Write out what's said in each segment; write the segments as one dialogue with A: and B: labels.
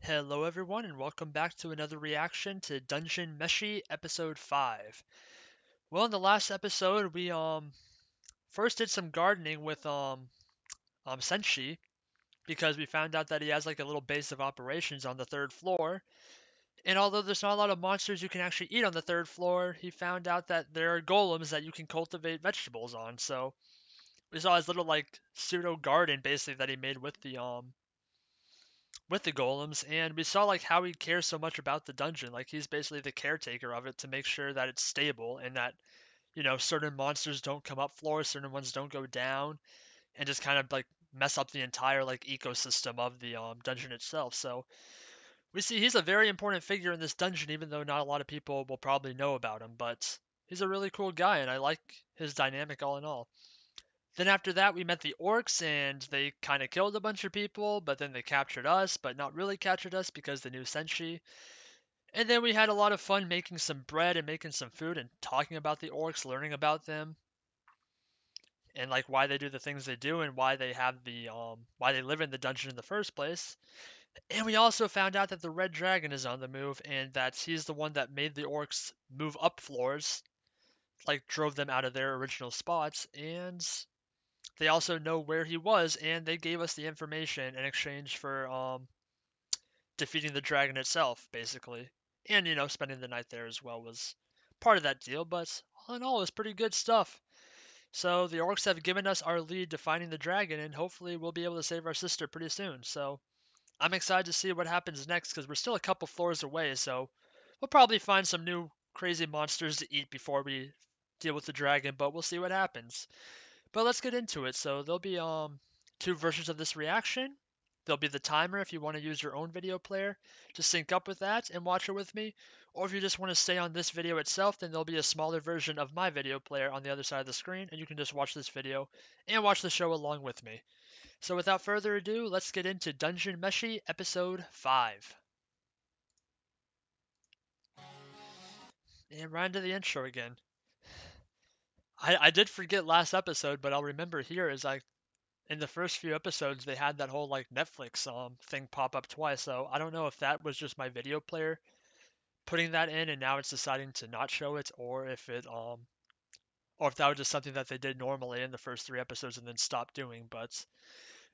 A: Hello everyone and welcome back to another reaction to Dungeon Meshi episode 5. Well, in the last episode we first did some gardening with Senshi because we found out that he has like a little base of operations on the third floor. And although there's not a lot of monsters you can actually eat on the third floor, he found out that there are golems that you can cultivate vegetables on. So we saw his little like pseudo garden basically that he made with the golems, and we saw like how he cares so much about the dungeon. Like he's basically the caretaker of it to make sure that it's stable and that certain monsters don't come up floors, certain ones don't go down, and just kind of like mess up the entire like ecosystem of the dungeon itself. So we see he's a very important figure in this dungeon, even though not a lot of people will probably know about him. But he's a really cool guy, and I like his dynamic all in all. Then after that, we met the orcs, and they kind of killed a bunch of people, but then they captured us, but not really captured us because they knew Senshi. And then we had a lot of fun making some bread and making some food and talking about the orcs, learning about them, and like why they do the things they do and why they have the why they live in the dungeon in the first place. And we also found out that the red dragon is on the move and that he's the one that made the orcs move up floors, like drove them out of their original spots, and they also know where he was, and they gave us the information in exchange for defeating the dragon itself, basically. And spending the night there as well was part of that deal. But all in all, it was pretty good stuff. So the orcs have given us our lead to finding the dragon, and hopefully we'll be able to save our sister pretty soon. So I'm excited to see what happens next because we're still a couple floors away. So we'll probably find some new crazy monsters to eat before we deal with the dragon, but we'll see what happens. But let's get into it. So there'll be two versions of this reaction. There'll be the timer if you want to use your own video player to sync up with that and watch it with me. Or if you just want to stay on this video itself, then there'll be a smaller version of my video player on the other side of the screen, and you can just watch this video and watch the show along with me. So without further ado, let's get into Dungeon Meshi episode 5. And right into the intro again. I did forget last episode, but I'll remember here is like in the first few episodes they had that whole like Netflix thing pop up twice. So I don't know if that was just my video player putting that in and now it's deciding to not show it, or if that was just something that they did normally in the first 3 episodes and then stopped doing. But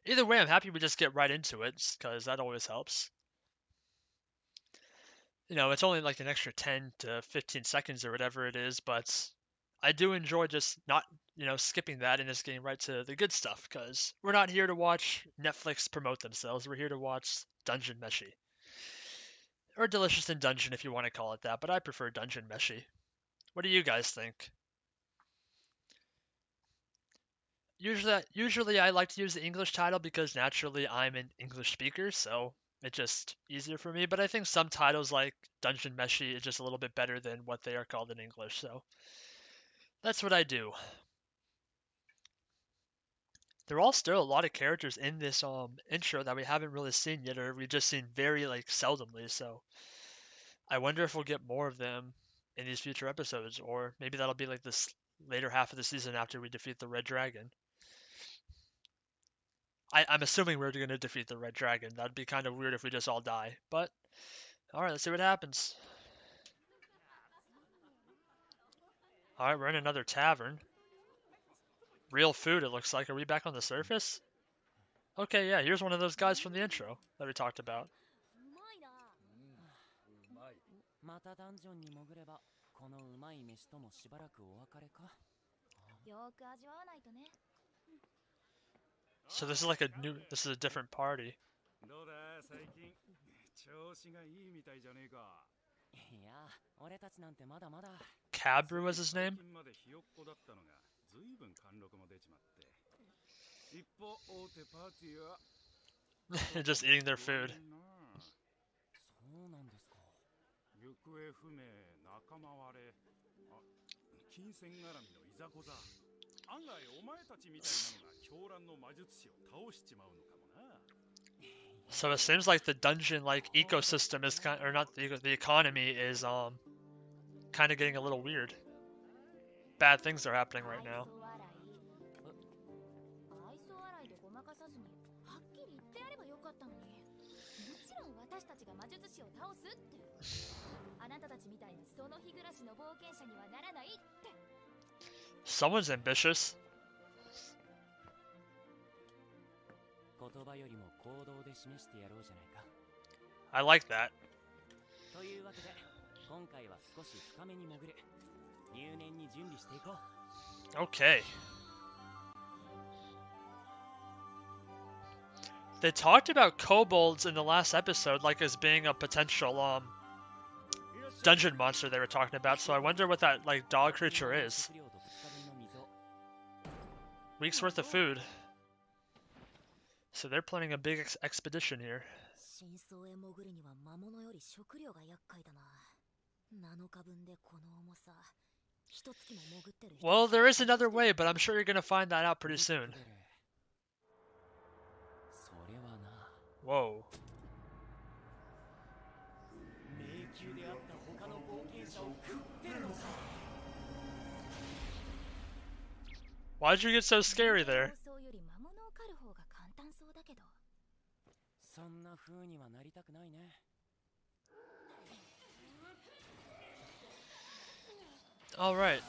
A: either way, I'm happy we just get right into it because that always helps. It's only like an extra 10 to 15 seconds or whatever it is, but I do enjoy just not, skipping that and just getting right to the good stuff because we're not here to watch Netflix promote themselves. We're here to watch Dungeon Meshi. Or Delicious in Dungeon if you want to call it that, but I prefer Dungeon Meshi. What do you guys think? Usually I like to use the English title because naturally I'm an English speaker, so it's just easier for me. But I think some titles like Dungeon Meshi is just a little bit better than what they are called in English, so that's what I do. There are all still a lot of characters in this intro that we haven't really seen yet, or we've just seen very like seldomly. So I wonder if we'll get more of them in these future episodes, or maybe that'll be like this later half of the season after we defeat the Red Dragon. I'm assuming we're going to defeat the Red Dragon. That'd be kind of weird if we just all die. But all right, let's see what happens. All right, we're in another tavern. Real food, it looks like. Are we back on the surface? Okay, yeah, here's one of those guys from the intro that we talked about.
B: またダンジョンに潜ればこのうまい飯ともしばらくお別れかよく味わわないとね
A: So this is a different party.
C: どうだ最近調子がいいみたいじゃねえか
B: いや俺たちなんてまだまだ
A: Cabru was his name?
C: 最近までひよっこだったのがずいぶん貫禄も出ちまって一方大手パーティーは
A: Just eating their food.
B: そうなんですか
C: 行方不明仲間割れ金銭絡みのいざこざ案外お前たちみたいなのが狂乱の魔術師を倒しちまうのかもな
A: So it seems like the dungeon like ecosystem is kind, or not the economy is kind of getting a little weird. Bad things are happening right now.
B: 愛想笑いでごまかさずにはっきり言ってやればよかったのにもちろん私たちちが魔術師を倒すって。あなたたちみたいなその日暮らしの冒険者にはならないって。
A: Someone's ambitious.
B: 言葉よりも行動で示してやろうじゃないか。
A: I like that.
B: というわけで今回は少し深めに潜る。入念に準備していこう。
A: Okay. They talked about kobolds in the last episode, like as being a potential dungeon monster they were talking about. So I wonder what that like dog creature is. Week's worth of food. So they're planning a big expedition here. Well, there is another way, but I'm sure you're gonna find that out pretty soon. Whoa. Why'd you get so scary there? Alright.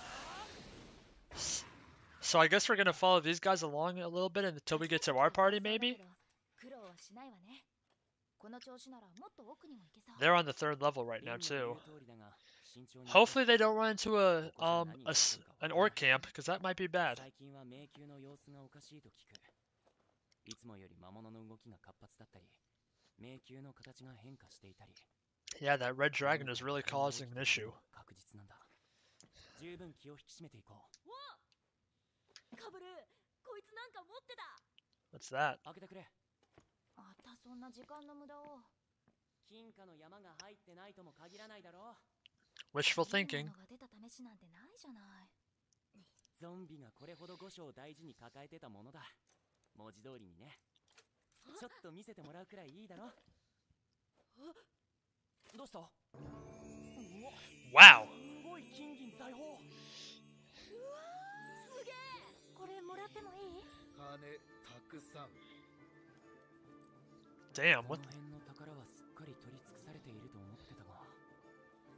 A: So I guess we're gonna follow these guys along a little bit until we get to our party, maybe? They're on the 3rd level right now, too. Hopefully they don't run into an orc camp, because that might be bad. Yeah, that red dragon is really causing an issue. What's that? Wishful thinking.
B: ゾンビがこれほど御所を大事に抱えてたものだ。文字通りにね。ちょっと見せてもらうくらいいいだろ。どうした？
A: Wow.
B: すごい金銀財宝。うわー、すげえ。これもらってもいい？金たくさん。
A: Damn, what?
B: この辺の宝はすっかり取り尽くされていると思ってたが、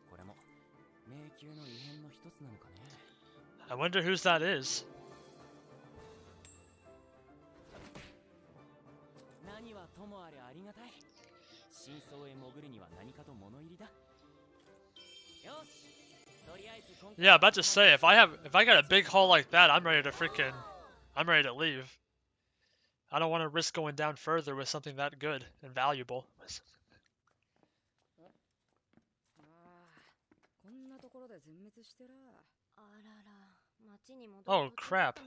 B: これも迷宮の異変の一つなのかね。
A: I wonder whose that is.
B: 何はともあれありがたい。真相へ潜るには何かと物入りだ。よし。とりあえず今回
A: Yeah, about to say, if I got a big haul like that, I'm ready to leave. I don't want to risk going down further with something that good and valuable. Oh crap.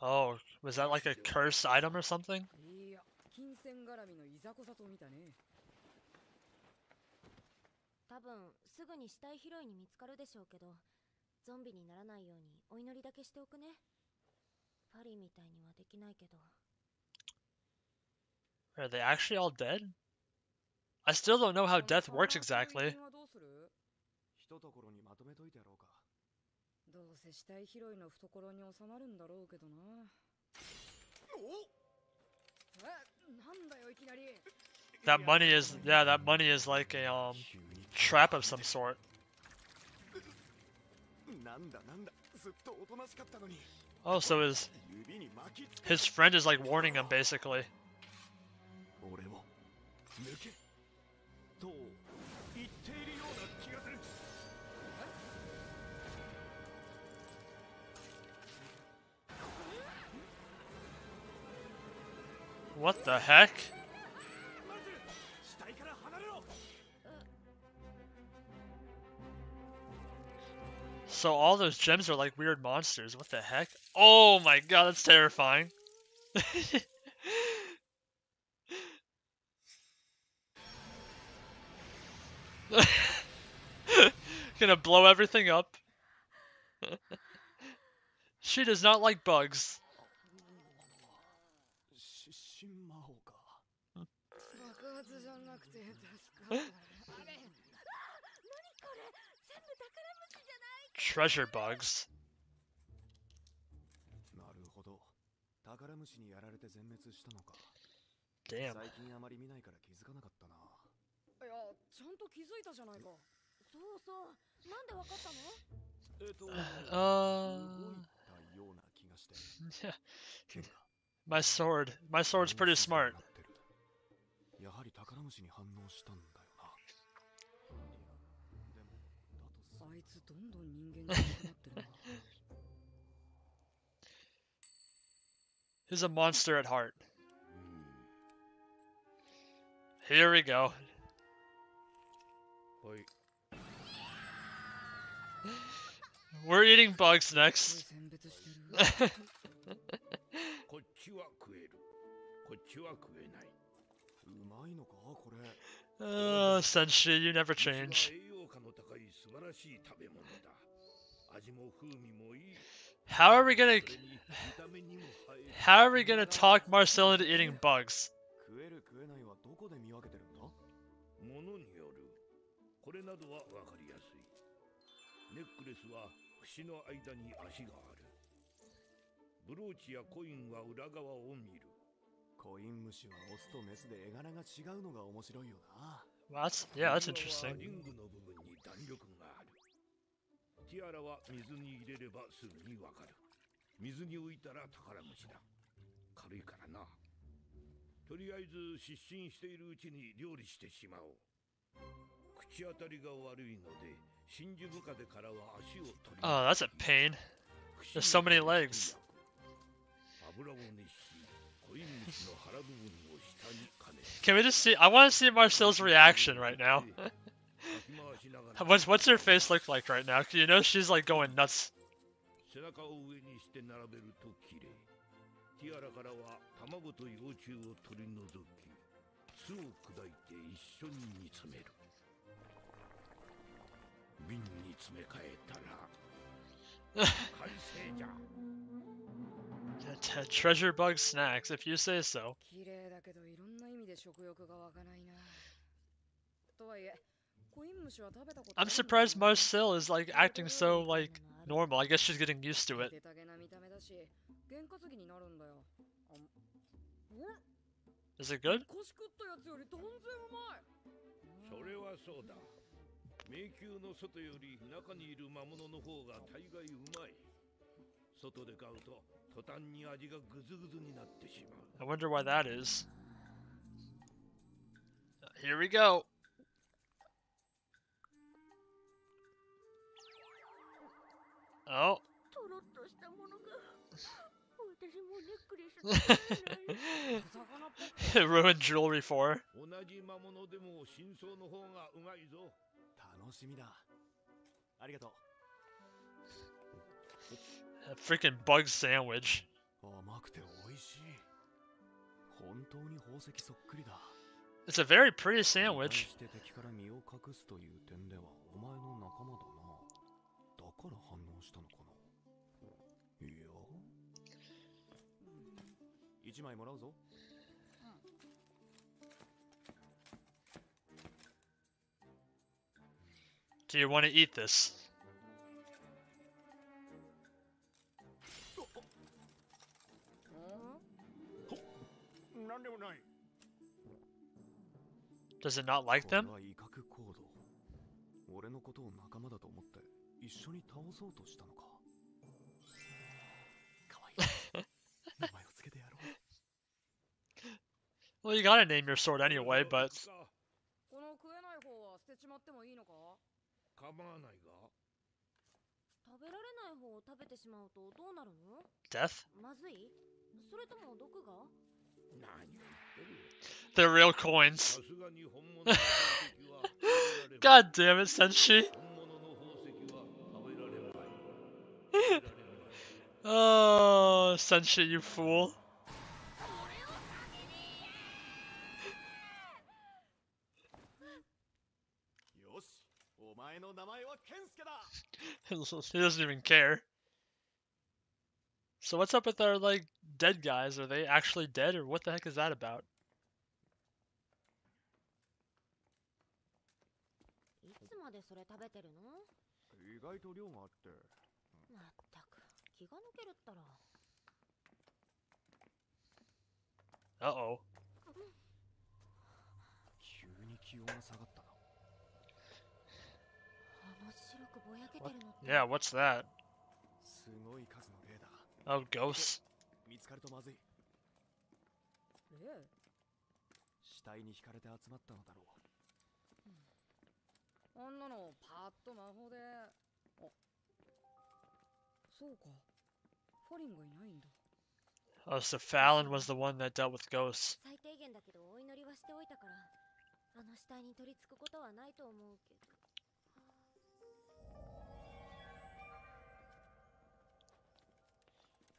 A: Oh, was that like a cursed item or something?
D: 金銭絡みのいざこざと見たね。
E: 多分すぐに死体拾いに見つかるでしょうけど、ゾンビにならないようにお祈りだけしておくね。ファリーみたいにはできないけど。
A: Are they actually all dead? I still don't know how death works exactly.
D: 一ところにまとめといてやろうか。どうせ死体拾いの懐に収まるんだろうけどな。なんだよいきなり。
A: That money is like a trap of some sort. Oh, so his friend is like warning him basically. What the heck? So all those gems are like weird monsters. What the heck? Oh my god, that's terrifying. Gonna blow everything up. She does not like bugs. Treasure bugs. Damn.
D: 最近あまり見ないから気づかなかったな。いや、ちゃんと気づいたじゃないか。
E: そうそう。なんでわかったの？
D: ような気がして。
A: My sword's pretty smart.
D: やはり宝虫に反応したんだよな。でも、あいつどんどん人間じゃなくなってるな。
A: He's a monster at heart. Here we go. We're eating bugs next. Senshi, you never change. How are we gonna talk Marcel into eating bugs?
D: 食える食えないはどこで見分けてるんだ？
C: ものによる。これなどはわかりやすい。ネックレスは節の間に足がある。ブローチやコインは裏側を見る。
D: コイン虫はオスとメスで絵柄が違うのが面白いよな。
A: Yeah, that's interesting.
C: リングの部分に弾力がある。ティアラは水に入れればすぐにわかる。水に浮いたら宝虫だ。軽いからな。とりあえず失神しているうちに料理してしまおう。口当たりが悪いので真珠深手からは足を取り。
A: Oh, that's a pain. There's so many legs.
C: 油を熱し、コイン虫の腹部分を下に兼ね。
A: Can we just see? I want to see Marcel's reaction right now. What's her face look like right now? You know she's like going nuts.
C: 背中を上にして並べると綺麗。ティアラからは卵と幼虫を取り除き、巣を砕いて一緒に煮詰める。瓶に詰め替えたら完成じゃ。
A: Treasure bug snacks, if you say so.
D: 綺麗だけどいろんな意味で食欲が湧かないな。とはいえ、コイン虫は食べたことない。
A: I'm surprised Marcel is like acting so like normal. I guess she's getting used to it.
D: 手げな見た目だし、験担ぎになるんだよ。
A: Is it good?
D: 腰食ったやつより断然うまい。
C: それはそうだ。迷宮の外より中にいる魔物の方が大概うまい。外で買うと途端に味がグズグズになってしまう。
A: I wonder why that is. Here we go. Oh. Ruined jewelry for her.
C: 同じ魔物でも真相の方がうまいぞ。
D: 楽しみだ。ありがとう。
A: A freaking bug sandwich.
D: 甘くて美味しい。本当に宝石そっくりだ。
A: It's a very pretty sandwich.
D: して敵から身を隠すという点ではお前の仲間だな。だから反応したのかな。いや。一枚もらうぞ。
A: Do you want to eat this?
C: なんでもない。
A: Does it not like them?
D: これは威嚇行動。俺のことを仲間だと思って一緒に倒そうとしたのか。かわいい。名前をつけてやろう。
A: Well, you gotta name your sword anyway, but
D: この食えない方は捨てちまってもいいのか？
C: 構わないが。
E: 食べられない方を食べてしまうとどうなるの？
A: death?
E: まずい？それとも毒が？
C: 何を言ってる。
A: They're real coins.
C: さすがに本物の宝石は
A: God damn it, Senshi.
C: 本物の宝石は食べられない。食べられない。
A: Oh, Senshi, you fool.
D: よし、お前の名前はケンスケだ。
A: He doesn't even care. So what's up with our, like, dead guys? Are they actually dead, or what the heck is that about?
E: いつまでそれ食べてるの？
D: 意外と量があって。
E: まったく気が抜けるったら。
A: Uh-oh.
D: 急に気温が下がったな。
E: あの白くぼやけて
A: What?
E: るのって
A: Yeah, what's that?
D: すごい数の霊だ。
A: Oh, ghosts.
D: 見つかるとまずい。
B: 霊？
D: 死体に惹かれて集まったのだろう。
B: あんなのパッと魔法で。あ、そうか。ファリンがいないんだ。
A: Oh, so Fallon was the one that dealt with ghosts.
E: 最低限だけどお祈りはしておいたからあの死体に取り付くことはないと思うけど。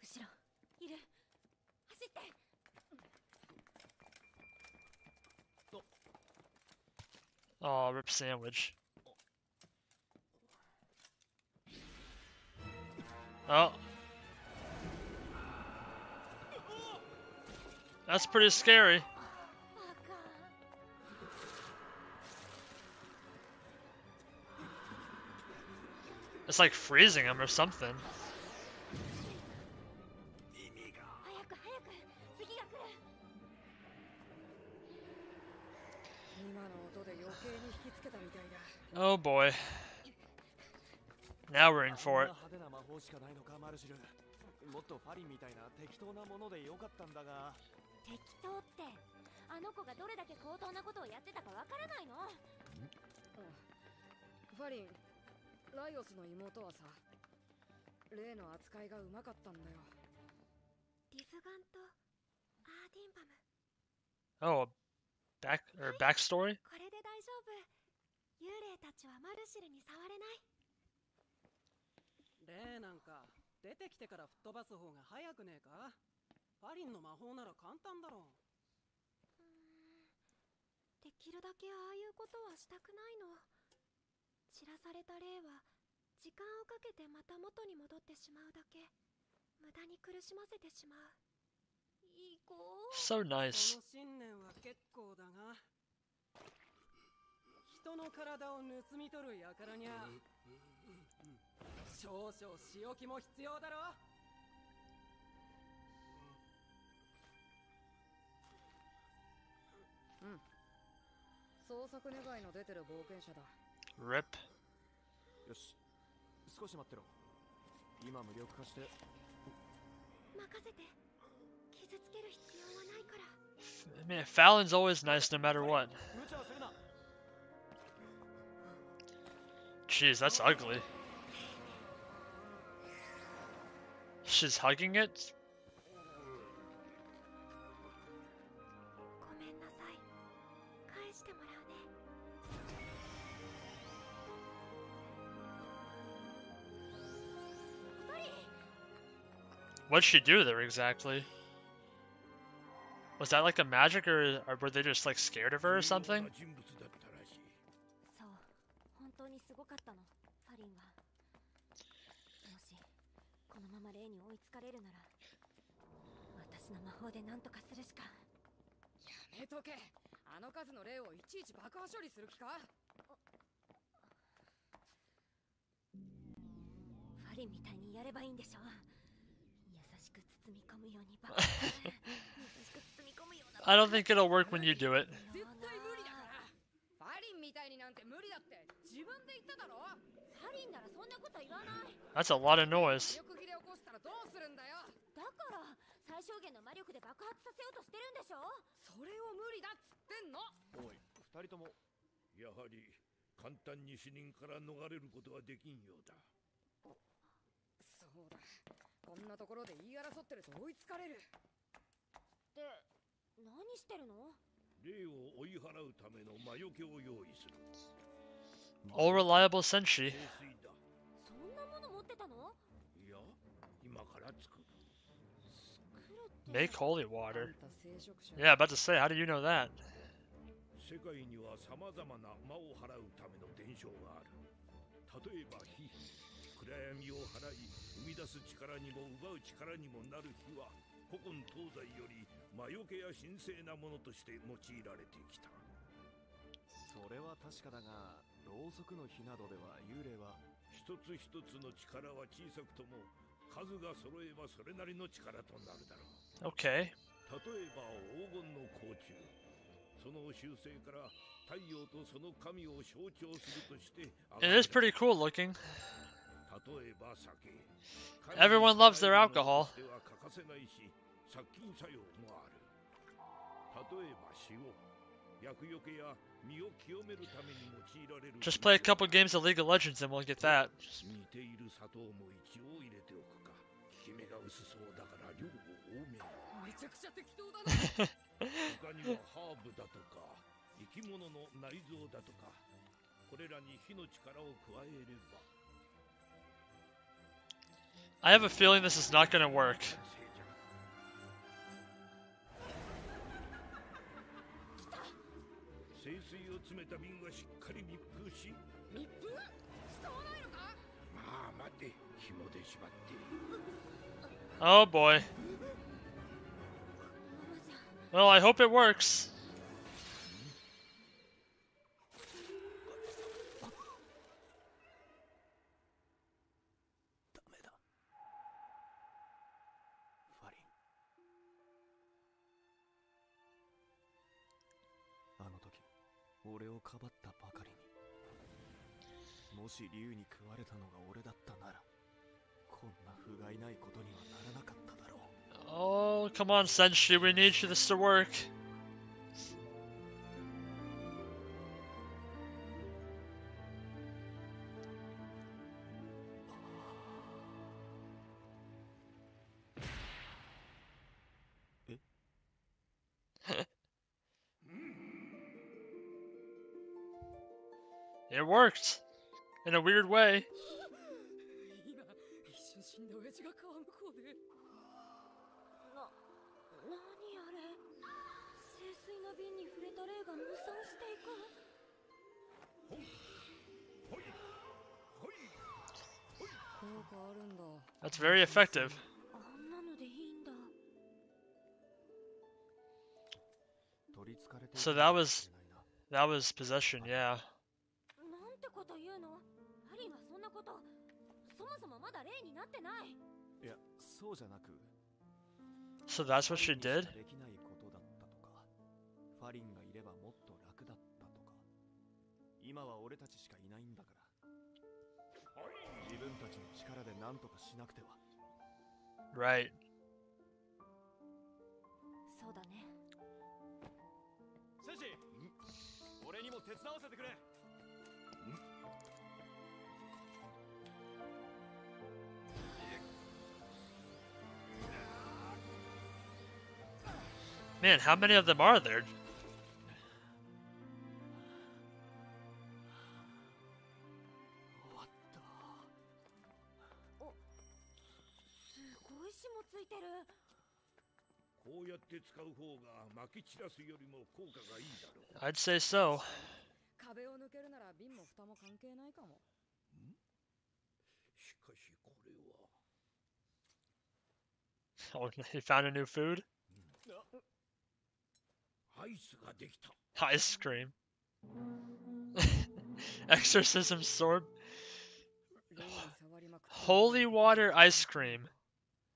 E: 後ろいる。走って。
A: Oh, rip sandwich. Oh. That's pretty scary. It's like freezing him or something.
E: 早く早く次が来る。
B: 今の音で余計に引きつけたみたいだ。
A: Oh boy. Now we're in for it.
D: 派手な魔法しかないのか、マルシル。もっとファリンみたいな適当なものでよかったんだが。
E: 適当ってあの子がどれだけ高等なことをやってたかわからないの？
B: ファリン、ライオスの妹はさ、例の扱いがうまかったんだよ。
E: リフガンとアーディンバム。
A: Oh, backstory?
E: これで大丈夫。幽霊たちはマルシルに触れない。
F: 霊なんか出てきてから吹っ飛ばす方が早くねえか？ファリンの魔法なら簡単だろう。
E: できるだけああいうことはしたくないの。散らされた霊は時間をかけてまた元に戻ってしまうだけ。無駄に苦しませてしまう。いい子。
A: So
F: そ
A: nice.
F: の信念は結構だが、人の体を盗み取る輩にゃ少々仕置きも必要だろ。
B: うん。捜索願いの出てる冒険者だ。
A: Rip.
D: よし、少し待ってろ。今無力化して。
E: 任せて。傷つける必要はないから。
A: Man, Fallon's always nice no matter what.
D: 無茶するな。
A: Jeez, that's ugly. She's hugging it?
E: ごめんなさい。返してもらうね。
A: What'd she do there exactly? Was that like a magic or were they just like scared of her or something?
C: 人物だったらしい。
E: そう、本当にすごかったの、ファリンは。もし、このまま霊に追いつかれるなら、私の魔法で何とかするしか。
B: やめとけ。あの数の霊をいちいち爆破処理する気か？
E: ファリンみたいにやればいいんでしょ。優しく包み込むようにば。優しく包み込むような。
A: I don't think it'll work when you do it.
B: 絶対無理だから。ファリンみたいになんて無理だって自分で言っただろ。
E: ファリンならそんなこと言わない。
A: That's a lot of noise.
B: 力切れ起こしたらどうするんだよ。
E: だから最小限の魔力で爆発させようとしてるんでしょ。
B: それを無理だっつってんの。
D: おい、二人とも。
C: やはり簡単に死人から逃れることはできんようだ。
B: そうだ。こんなところで言い争ってると追いつかれる。
E: で、何してるの？
C: 霊を追い払うための魔除けを用意する。
A: All reliable Senshi.
C: 聖水だ。
E: そんなもの持ってたの？
C: いや、今から作る。
E: 作るって。
A: Make holy
B: あ
A: water.
B: んた聖職者。
A: Yeah, about to say, how do you know that?
C: 世界には様々な魔を払うための伝承がある。例えば火、暗闇を払い、生み出す力にも奪う力にもなる火は、古今東西より魔除けや神聖なものとして用いられてきた。
D: それは確かだが、ろうそくの火などでは幽霊は
C: 一つ一つの力は小さくとも、数が揃えばそれなりの力となるだろう。
A: Okay.
C: 例えば黄金の甲虫、その習性から太陽とその神を象徴するとして
A: It is pretty cool looking.
C: 例えば酒、
A: Everyone loves their alcohol.
C: 神に備えるものとしては欠かせないし、殺菌作用もある。例えば塩、厄除けや身を清めるために用いられる。
A: Just play a couple games of League of Legends and we'll get that.
C: 似ている砂糖も一応入れておくか。効き目が薄そうだから量を多めに。
F: めちゃくちゃ適当だな。
C: 他にはハーブだとか生き物の内臓だとか、これらに火の力を加えれば。
A: I have a feeling this is not gonna work.
C: 清水を詰めた瓶はしっかり密封し。
F: 密封？使わないのか？
C: まあ待て、紐で縛って。
A: Oh boy. Well, I hope it works.
D: ダメだ。ファリン。あの時、俺をかばったばかりに。もし竜に食われたのが俺だったなら、こんな不甲斐ないことにはならなかっただろう。
A: Oh, come on, Senshi, we need this to work. It worked. In a weird way.
F: 今一瞬死んだ親父が川向こうで。
E: 何あれ、清水の瓶に触れた霊が無双していく。
F: 効果あるんだ。
A: That's very effective.
E: あんなのでいいんだ。
A: So that was possession, yeah.
E: なんてこと言うの？ハリーはそんなこと、そもそもまだ霊になってない。
D: いや、そうじゃなく。
A: So that's what she did?
D: できないことだったとか、ファリンがいればもっと楽だったとか、今は俺たちしかいないんだから、自分たちの力で何とかしなくては。
A: Right.
E: そうだね。
D: セシ、俺にも手伝わせてくれ。
A: Man, how many of them are there?
E: すごい霜ついてる。
C: こうやって使う方が撒き散らすよりも効果がいいだろう。
A: I'd say so.
F: 壁を抜けるなら瓶も蓋も関係ないかも。
C: しかしこれは。
A: Oh, he found a new food?
C: アイスができた。
A: Ice cream. Exorcism sword.
F: 霊に触りまくって。
A: Holy water ice cream.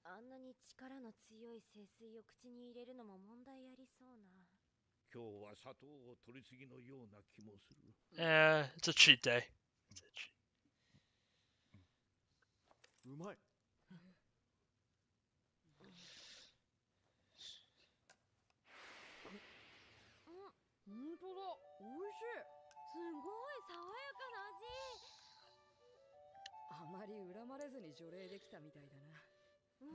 E: あんなに力の強い清水を口に入れるのも問題ありそうな。
C: 今日は砂糖を取りすぎのような気もする。
A: It's a cheat day.
D: うまい。
F: ほんとだ、おいしい。
E: すごい爽やかな味。
F: あまり恨まれずに除霊できたみたいだな。
D: 生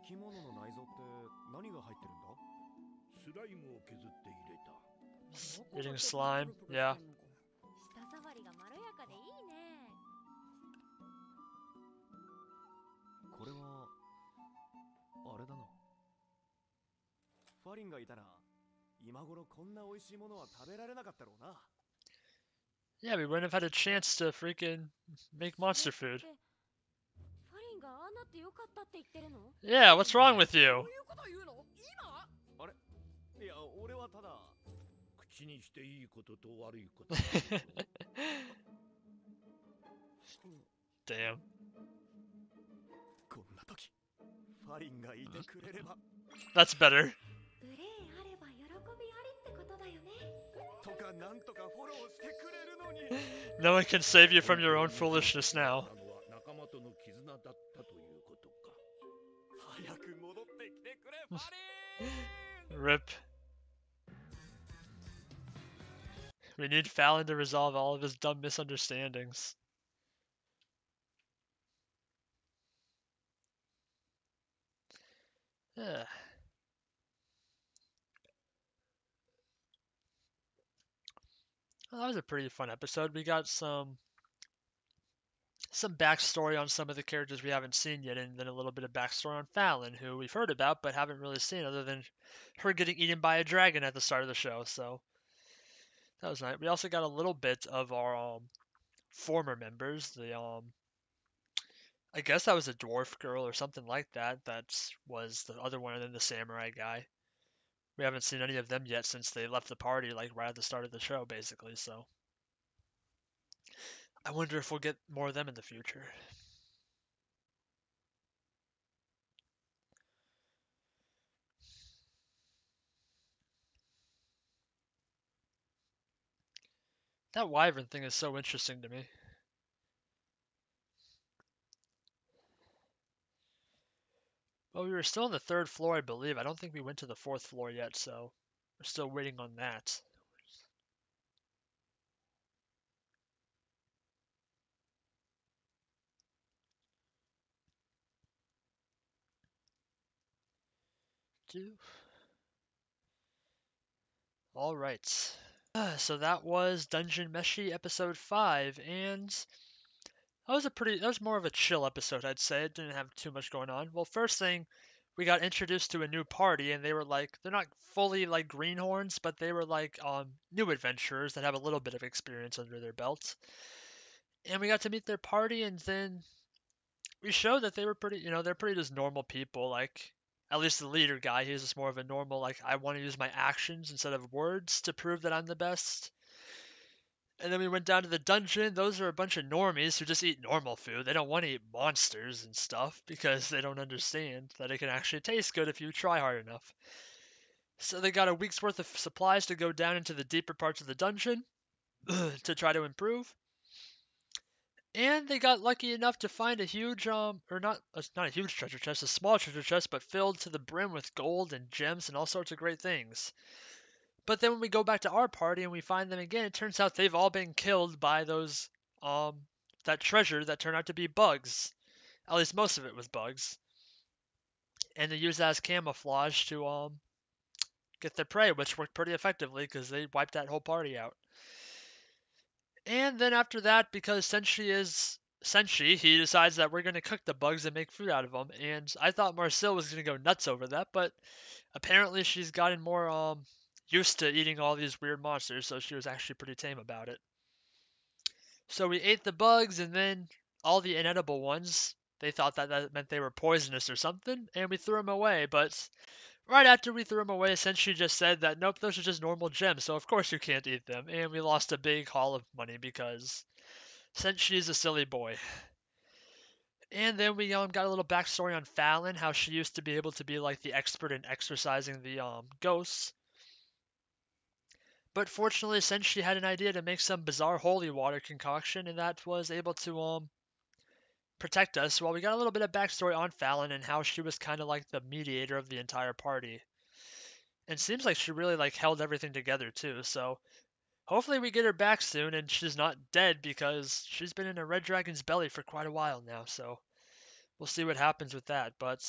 D: き物の内臓って何が入ってるんだ？
C: スライムを削って入れた。
A: Eating slime. Yeah.
E: 舌触りがまろやかでいいね。
D: これはあれだな。ファリンがいたら今頃こんな美味しいものは食べられなかったろうな。
A: Yeah, we wouldn't have had a chance to freaking make monster food.
E: ファリンがああなってよかったって言ってるの？
A: Yeah, what's wrong with
F: どう
A: you?
F: いうこと言うの？今？
D: あれ？いや、俺はただ。
C: 口にしていいことと悪いこと。
A: Damn.
D: こんな時、ファリンがいてくれれば
A: That's better.
E: 憂いあれば喜びありってことだよね。
D: とかなんとかフォローしてくれるのに
A: No one can save you from your own foolishness now.
C: なのは仲間との絆だったということか。
D: 早く戻ってきてくれファリン
A: Rip. We need Fallon to resolve all of his dumb misunderstandings. Yeah. Well, that was a pretty fun episode. We got some backstory on some of the characters we haven't seen yet, and then a little bit of backstory on Fallon, who we've heard about but haven't really seen, other than her getting eaten by a dragon at the start of the show. So that was nice. We also got a little bit of our former members. I guess that was a dwarf girl or something like that. That was the other one, and then the samurai guy. We haven't seen any of them yet since they left the party, like right at the start of the show, basically. So I wonder if we'll get more of them in the future. That wyvern thing is so interesting to me. Well, we were still on the third floor, I believe. I don't think we went to the fourth floor yet, so we're still waiting on that. All right. So that was Dungeon Meshi episode 5, and that was more of a chill episode, I'd say. It didn't have too much going on. Well, first thing, we got introduced to a new party, and they were like, they're not fully like greenhorns, but they were like new adventurers that have a little bit of experience under their belts. And we got to meet their party, and then we showed that they were pretty, they're pretty just normal people. Like, at least the leader guy, he's just more of a normal, like, I want to use my actions instead of words to prove that I'm the best. And then we went down to the dungeon. Those are a bunch of normies who just eat normal food. They don't want to eat monsters and stuff because they don't understand that it can actually taste good if you try hard enough. So they got a week's worth of supplies to go down into the deeper parts of the dungeon to try to improve. And they got lucky enough to find a huge, or not a huge treasure chest, a small treasure chest, but filled to the brim with gold and gems and all sorts of great things. But then when we go back to our party and we find them again, it turns out they've all been killed by those, that treasure that turned out to be bugs. At least most of it was bugs. And they used that as camouflage to, get their prey, which worked pretty effectively because they wiped that whole party out. And then after that, because Senshi is Senshi, he decides that we're going to cook the bugs and make food out of them. And I thought Marcel was going to go nuts over that, but apparently she's gotten more used to eating all these weird monsters, so she was actually pretty tame about it. So we ate the bugs, and then all the inedible ones, they thought that that meant they were poisonous or something, and we threw them away. But right after we threw them away, Senshi just said that nope, those are just normal gems, so of course you can't eat them. And we lost a big haul of money because Senshi's a silly boy. And then we got a little backstory on Fallon, how she used to be able to be like the expert in exorcising the ghosts. But fortunately, Senshi had an idea to make some bizarre holy water concoction, and that was able to protect us. Well, we got a little bit of backstory on Fallon and how she was kind of like the mediator of the entire party. And seems like she really like held everything together too. So hopefully we get her back soon and she's not dead because she's been in a red dragon's belly for quite a while now. So we'll see what happens with that. But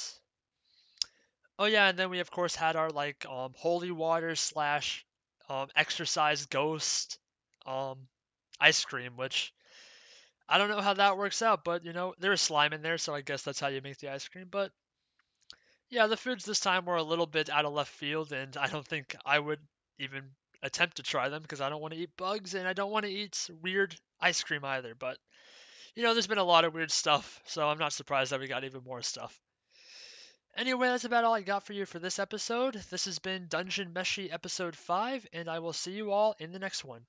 A: oh yeah, and then we of course had our like holy water slash exercise ghost um ice cream, which I don't know how that works out, but there's slime in there, so I guess that's how you make the ice cream. But yeah, the foods this time were a little bit out of left field, and I don't think I would even attempt to try them because I don't want to eat bugs and I don't want to eat weird ice cream either. But there's been a lot of weird stuff, so I'm not surprised that we got even more stuff. Anyway, that's about all I got for you for this episode. This has been Dungeon Meshi episode 5, and I will see you all in the next one.